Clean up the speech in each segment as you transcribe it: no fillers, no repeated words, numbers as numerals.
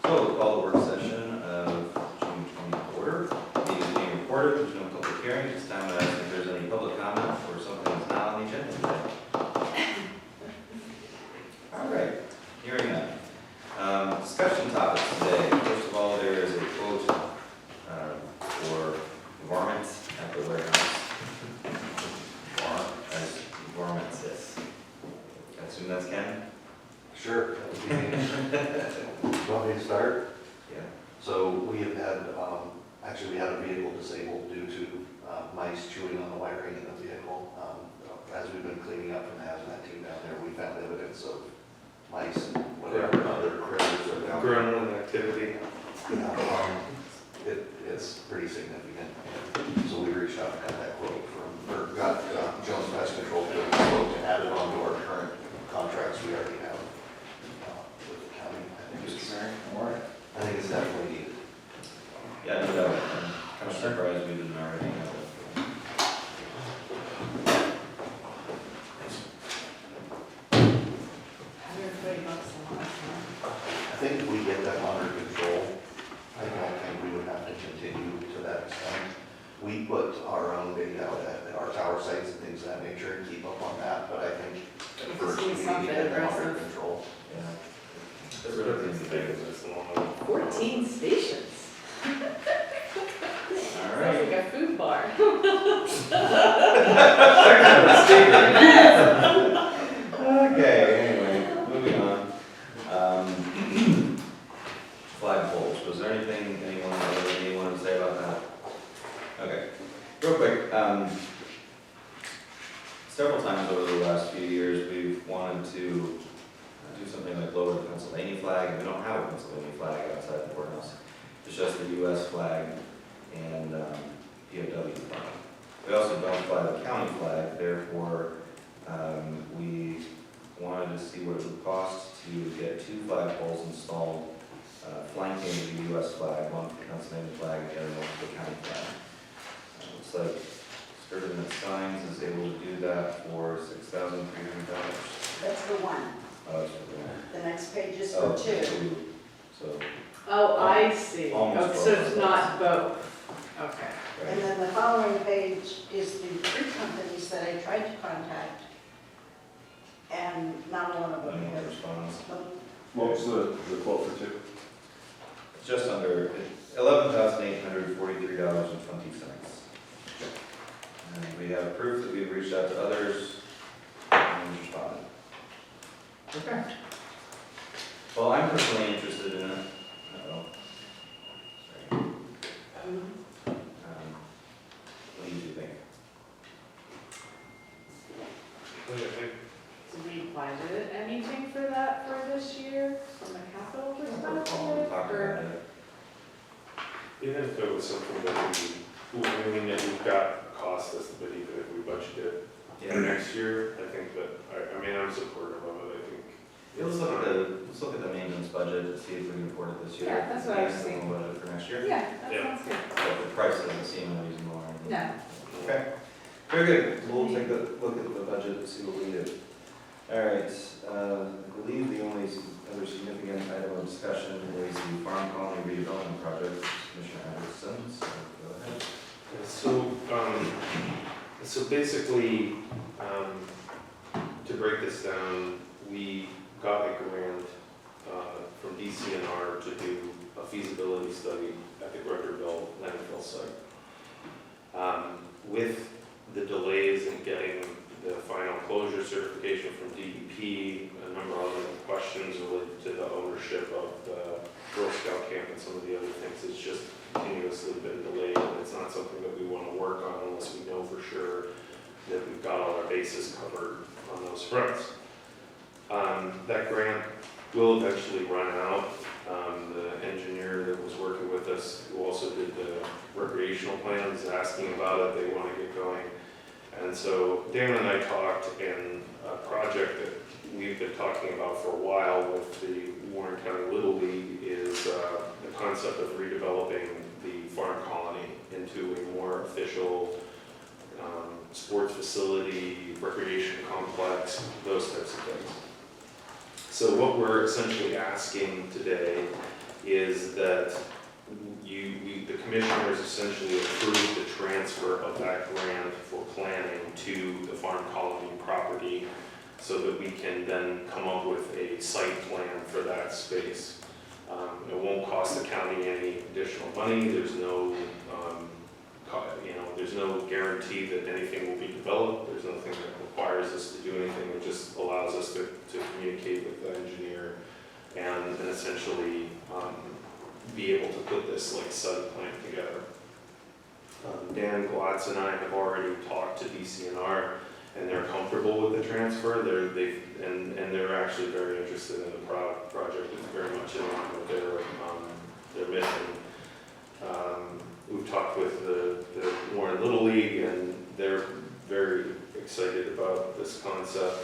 So we'll call the work session of June 20th order. The meeting is being recorded. There's no public hearing. It's time to ask if there's any public comment or something that's not on the agenda today. All right, hearing none. Discussion topics today. First of all, there is a quote for varmints at the warehouse. Varmints, yes. I assume that's Ken? Sure. Want me to start? Yeah. So we have had, actually we had a vehicle disabled due to mice chewing on the wiring in the vehicle. As we've been cleaning up from the hazmat team down there, we found evidence of mice and whatever other critters are down there. Gremlin activity. Yeah, it's pretty significant. So we reached out and got that quote got Jones Pest Control to do a quote to add it onto our current contracts we already have with the county. I think it's definitely needed. Yeah, no doubt. I'm kind of surprised we didn't already have it. I think if we get that under control, I don't think we would have to continue to that extent. We put our own data out at our tower sites and things of that nature and keep up on that, but I think at first we need to get them under control. Yeah. Get rid of these things. 14 stations. All Sounds right. like a food bar. Okay, anyway, moving on. Flagpoles, was there anything anyone wanted to say about that? Okay, real quick, several times over the last few years, we've wanted to do something like lower the Pennsylvania flag, and we don't have a Pennsylvania flag outside the courthouse. It's just the US flag and POW flag. We also don't fly the county flag, therefore we wanted to see what it would cost to get 2 flagpoles installed flanking the US flag, one for the Pennsylvania flag and one for the county flag. Looks like Sturgeon Signs is able to do that for $6,300. That's the one. Oh, that's for the one. The next page is Oh, for two. So, Oh, I see. Almost Oh, so both. it's not both. Okay. And right. then the following page is the 3 companies that I tried to contact, and not one of them Anyone has. responds? What was the quote for 2? It's just under $11,843.20. And we have proof that we've reached out to others and we've responded. Okay. Well, I'm personally interested in it. Uh-oh. Sorry. What do you think? Did we budget anything for that for this year from a capital I don't recall perspective? talking Or about it. Even if it was something that I mean, that we've got cost us, but even if we budgeted for next year, I think that, I mean, I'm supportive of it, I think. Yeah, let's look at the maintenance budget and see if we can afford it this year. Yeah, that's what I was And thinking. we'll budget for next year. Yeah, that Yeah. sounds good. But the price doesn't seem unreasonable. No. Okay, very good. We'll take a look at the budget and see what we do. All right, I believe the only other significant item of discussion is the farm colony redevelopment project, Commissioner Anderson, so go ahead. So basically, to break this down, we got a grant from DCNR to do a feasibility study at the Gregorville landfill site. With the delays in getting the final closure certification from DEP, a number of other questions related to the ownership of the Girl Scout camp and some of the other things, it's just continuously been delayed, and it's not something that we want to work on unless we know for sure that we've got all our bases covered on those fronts. That grant will eventually run out. The engineer that was working with us, who also did the recreational plans, asking about it, they want to get going. And so Dan and I talked, and a project that we've been talking about for a while with the Warren County Little League is the concept of redeveloping the farm colony into a more official sports facility, recreation complex, those types of things. So what we're essentially asking today is that the commissioners essentially approved the transfer of that grant for planning to the farm colony property so that we can then come up with a site plan for that space. It won't cost the county any additional money. There's no, there's no guarantee that anything will be developed. There's nothing that requires us to do anything. It just allows us to communicate with the engineer and essentially be able to put this like site plan together. Dan Glatz and I have already talked to DCNR, and they're comfortable with the transfer. They're actually very interested in the project. It's very much in line with their mission. We've talked with the Warren Little League, and they're very excited about this concept.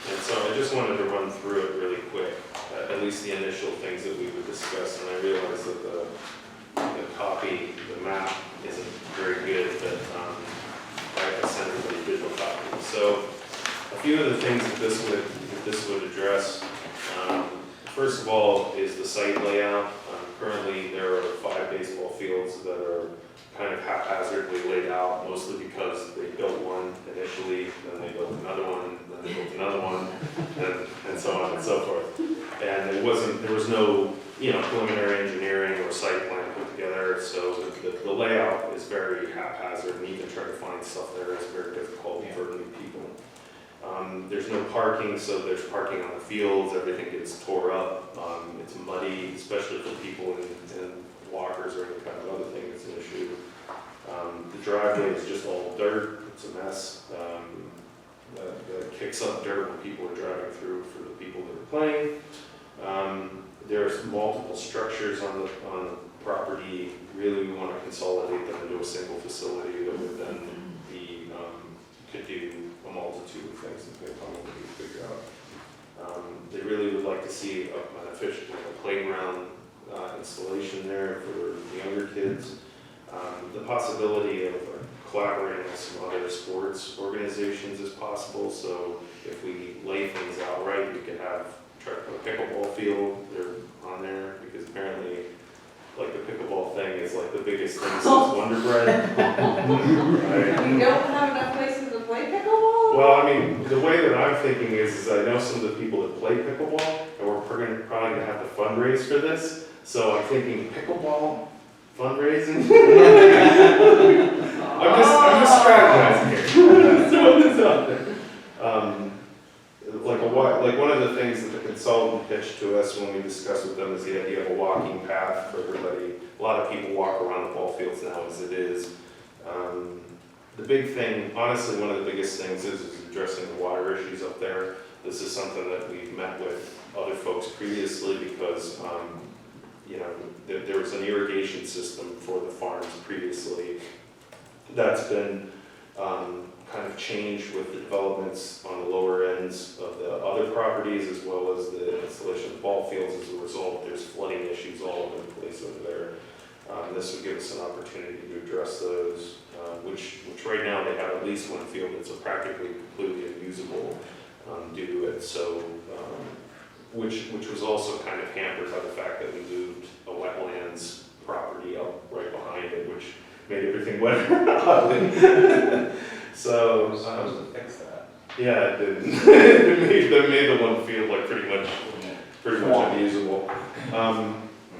And so I just wanted to run through it really quick, at least the initial things that we would discuss. And I realize that the map isn't very good, but I sent everybody a digital copy. So a few of the things that this would address. First of all is the site layout. Currently there are 5 baseball fields that are kind of haphazardly laid out, mostly because they built one initially, then they built another one, then they built another one, and so on and so forth. And there was no preliminary engineering or site plan put together, so the layout is very haphazard, and even trying to find stuff there is very difficult for new people. There's no parking, so there's parking on the fields, everything gets tore up, it's muddy, especially for people in walkers or any kind of other thing, it's an issue. The driveway is just all dirt, it's a mess. That kicks up dirt when people are driving through for the people that are playing. There's multiple structures on the property. Really, we want to consolidate them into a single facility that would then be, could do a multitude of things that they probably figure out. They really would like to see an efficient playground installation there for the younger kids. The possibility of collaborating with some other sports organizations is possible. So if we lay things out right, we could have try to put a pickleball field there on there, because apparently like the pickleball thing is like the biggest thing since Wonder Bread. Right? You don't have enough places to play pickleball? Well, I mean, the way that I'm thinking is I know some of the people that play pickleball, and we're probably going to have to fundraise for this. So I'm thinking pickleball fundraising. I'm just strategizing here. So it's out there. Like one of the things that the consultant pitched to us when we discussed with them is the idea of a walking path for everybody. A lot of people walk around the ball fields now as it is. The big thing, honestly, one of the biggest things is addressing the water issues up there. This is something that we've met with other folks previously because, there was an irrigation system for the farms previously. That's been kind of changed with the developments on the lower ends of the other properties, as well as the installation of ball fields. As a result, there's flooding issues all over the place over there. This would give us an opportunity to address those, which right now they have at least one field that's practically completely unusable due to it. So, which was also kind of hampered by the fact that we moved a wetlands property up right behind it, which made everything wetter. So, Supposed to fix that. yeah, it did. It made the one field like pretty much unusable.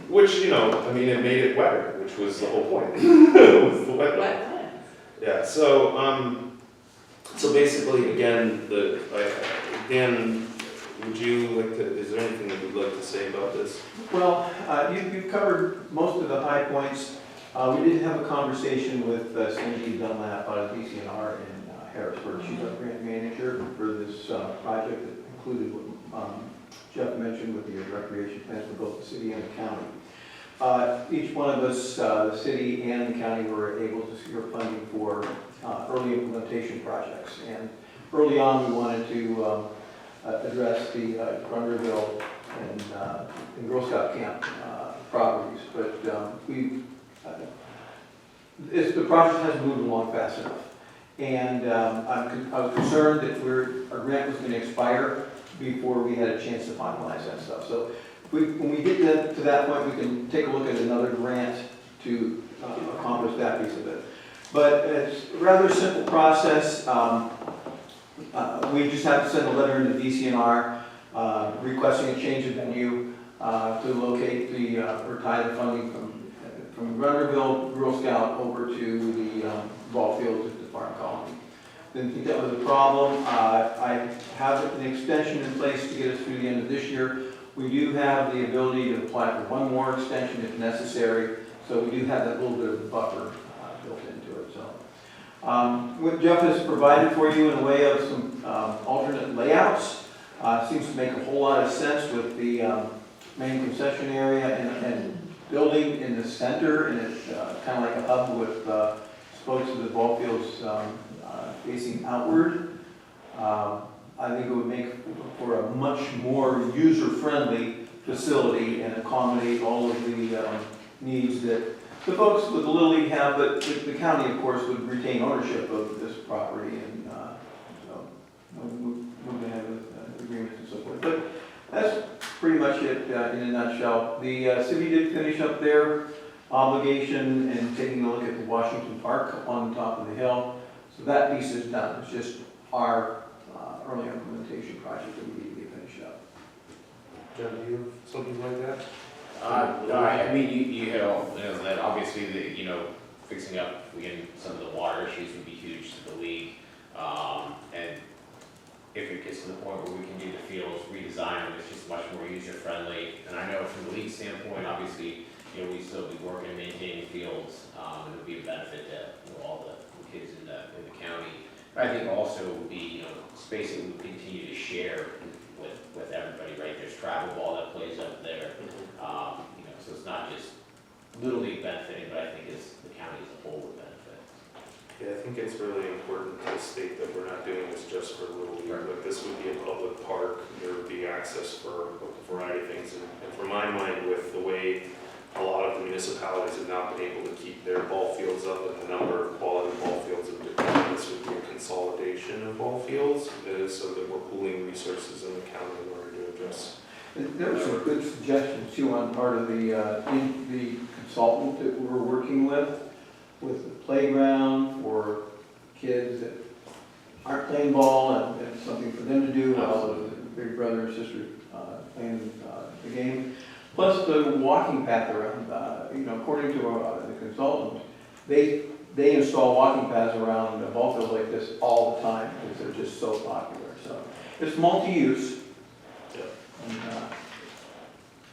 Which, it made it wetter, which was the whole point. It was the wetland. Yeah, so basically, again, Dan, would you like to, is there anything that you'd like to say about this? Well, you've covered most of the high points. We did have a conversation with Cindy Dunlap out of DCNR in Harrisburg. She's our grant manager for this project that included what Jeff mentioned with the recreation plans for both the city and the county. Each one of us, the city and the county, were able to secure funding for early implementation projects. And early on, we wanted to address the Grunderville and Girl Scout camp properties, but the project hasn't moved along fast enough. And I was concerned that our grant was going to expire before we had a chance to finalize that stuff. So if when we get to that point, we can take a look at another grant to accomplish that piece of it. But it's a rather simple process. We just have to send a letter into DCNR requesting a change of venue to locate or tie the funding from Runnerville Girl Scout over to the ball fields at the farm colony. Didn't think that was a problem. I have an extension in place to get us through the end of this year. We do have the ability to apply for one more extension if necessary, so we do have that little bit of buffer built into it. So, what Jeff has provided for you in the way of some alternate layouts seems to make a whole lot of sense with the main concession area and building in the center, and it's kind of like a hub with spokes of the ball fields facing outward. I think it would make for a much more user-friendly facility and accommodate all of the needs that the folks with the Little League have, but the county, of course, would retain ownership of this property, and so we're going to have agreements and so forth. But that's pretty much it in a nutshell. The city did finish up their obligation and taking a look at the Washington Park on top of the hill. So that piece is done. It's just our early implementation project that we need to get finished up. John, do you have something like that? No, I mean, you hit all, that obviously fixing up, again, some of the water issues would be huge to the league. And if it gets to the point where we can do the fields, redesign them, it's just much more user-friendly. And I know from the league standpoint, obviously, we still be working, maintaining fields, and it would be a benefit to all the kids in the county. But I think also it would be, space that we would continue to share with everybody, right? There's travel ball that plays up there. So it's not just Little League benefiting, but I think it's the county as a whole would benefit. Yeah, I think it's really important to state that we're not doing this just for Little League. Like, this would be a public park, there would be access for a variety of things. And for my mind, with the way a lot of the municipalities have not been able to keep their ball fields up and the number of quality ball fields have declined, this would be a consolidation of ball fields, so that we're pooling resources in the county in order to address. There were some good suggestions too on part of the consultant that we're working with the playground for kids that aren't playing ball and something for them to do while the big brother and sister playing the game. Plus the walking path around, according to the consultant, they install walking paths around ball fields like this all the time because they're just so popular. So it's multi-use. And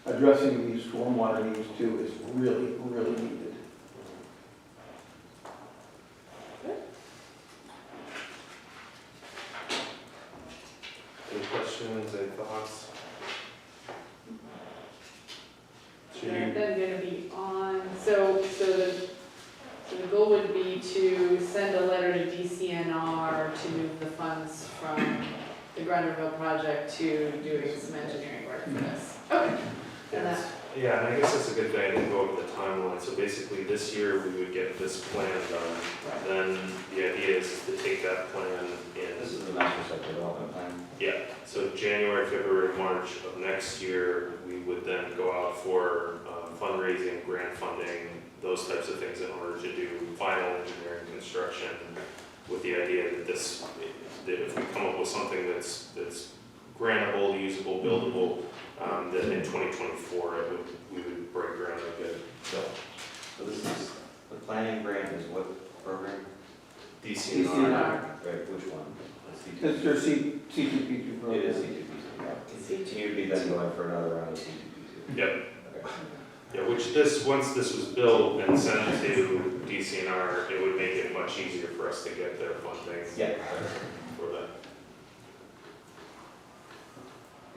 addressing these stormwater needs too is really, really needed. Any questions, any thoughts? They're then gonna be on, so the goal would be to send a letter to DCNR to move the funds from the Grunderville project to doing some engineering work for this. Okay. And that, Yeah, and I guess that's a good thing, I didn't go over the timeline. So basically, this year, we would get this plan done. Then the idea is to take that plan This in, is the master site development plan. yeah, so January, February, March of next year, we would then go out for fundraising, grant funding, those types of things in order to do final engineering construction with the idea that that if we come up with something that's grantable, usable, buildable, that in 2024, we would break ground again. So this is, the planning grant is what program? DCNR. Right, which one? It's their C2P2 program. It is C2P2. C2. You'd be then going for another round of C2P2. Yep. Okay. Yeah, once this was built and sent to DCNR, it would make it much easier for us to get their funding Yeah. for that.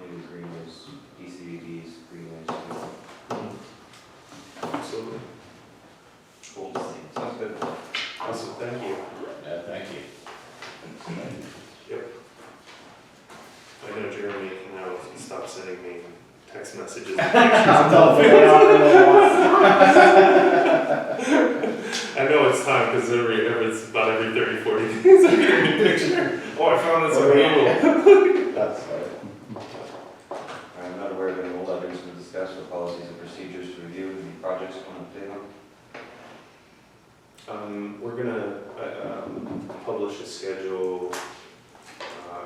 Maybe green was DCVD's green was. Absolutely. Cool. Sounds good. Awesome, thank you. Thank you. Yep. I know Jeremy can now stop sending me text messages. I know it's time because it's about every 30, 40 days I get a new picture. Oh, I found this on Google. That's right. I'm not aware of any old items to discuss. publish a schedule.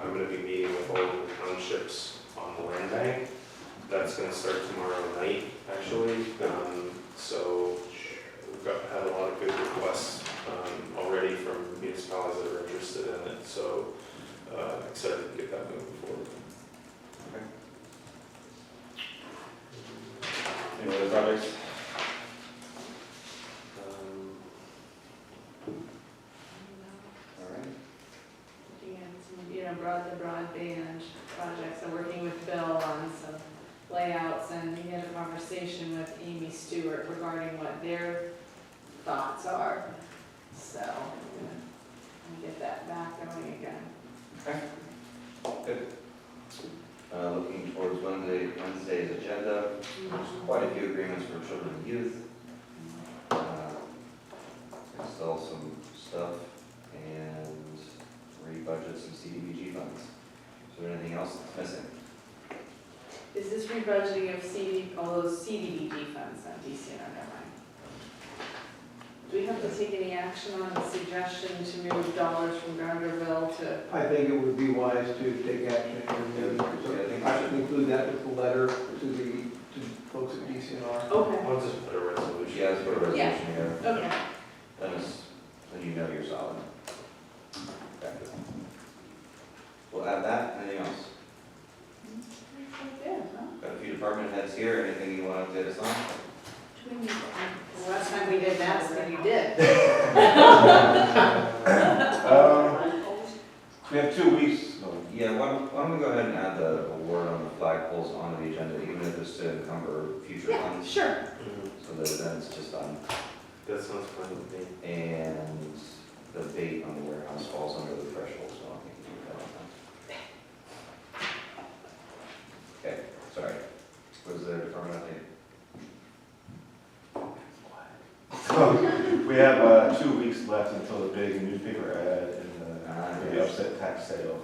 I'm gonna be meeting with all of the townships on the land bank. That's gonna start tomorrow night, actually. So we've had a lot of good requests already from municipalities that are interested in it. So excited to get that moving forward. Any other projects? All right. Looking at some, the broadband projects, I'm working with Bill on some layouts, and we had a conversation with Amy Stewart regarding what their thoughts are. So, I'm gonna get that back going again. Okay. Good. Looking towards Wednesday's agenda, there's quite a few agreements for children and youth. Still some stuff and rebudget some CDBG funds. Is there anything else that's missing? Is this rebudgeting of all those CDBG funds on DCNR, never mind? Do we have to take any action on the suggestion to move dollars from Grangerville to? I think it would be wise to take action, and I should include that with the letter to folks at DCNR. Okay. I'll just put a resolution. Yeah, let's put a resolution here. Okay. Then you know you're solid. Okay. We'll add that. Anything else? Yeah, huh? Got a few department heads here. Anything you want to update us on? The last time we did that, then you did. We have 2 weeks. Yeah, why don't we go ahead and add the award on the flagpoles onto the agenda, even if it's to encumber future Yeah, funds? sure. So that then it's just on, That sounds fine with me. and the bait on the warehouse falls under the threshold, so I don't think you can do that. Okay, sorry. What is the department update? We have 2 weeks left until the big newspaper ad and the Yes. upset tax sale.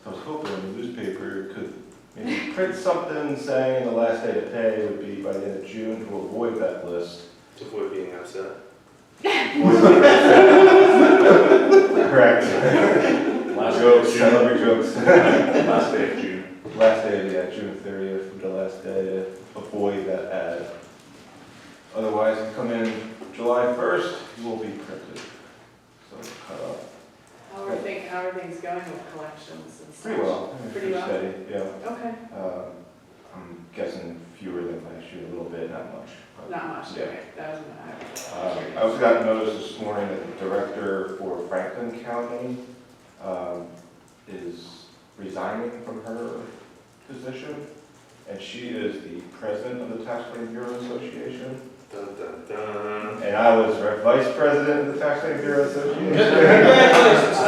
So I was hoping the newspaper could maybe print something saying the last day to pay would be by the end of June to avoid that list. To avoid being upset. Correct. Jokes, celebrity jokes. Last day of June. Last day, yeah, June 30th, would be the last day to avoid that ad. Otherwise, if you come in July 1st, you will be printed. So cut off. How are things going with collections and stuff? Pretty well. Pretty well? Steady, yeah. Okay, I'm guessing fewer than last year, a little bit, not much. but- not much, Yeah. okay, that was what I also got notice this morning that the director for Franklin County is resigning from her position, and she is the president of the Tax Claim Bureau Association, Dun, dun, dun. and I was vice president of the Tax Claim Bureau Association. Congratulations!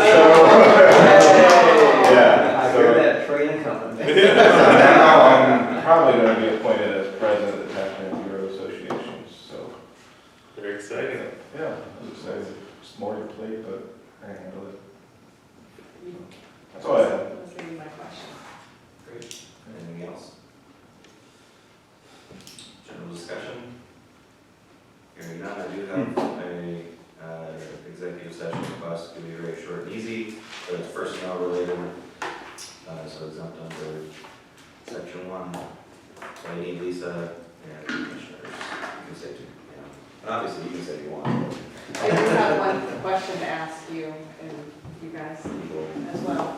Yeah, I hear that train coming. So now I'm probably going to be appointed as president of the Tax Claim Bureau Association, so. Very exciting. Yeah, I'm excited. It's more to your plate, but I can handle it. That's all I have. That was gonna be my question. Great. Anything else? General discussion? Hearing none, I do have a executive session request, to be very short and easy, but it's personnel related, so it's not under section 1. So I need Lisa and the commissioners, you can say two, and obviously you can say you want. I do have one question to ask you and you guys as well.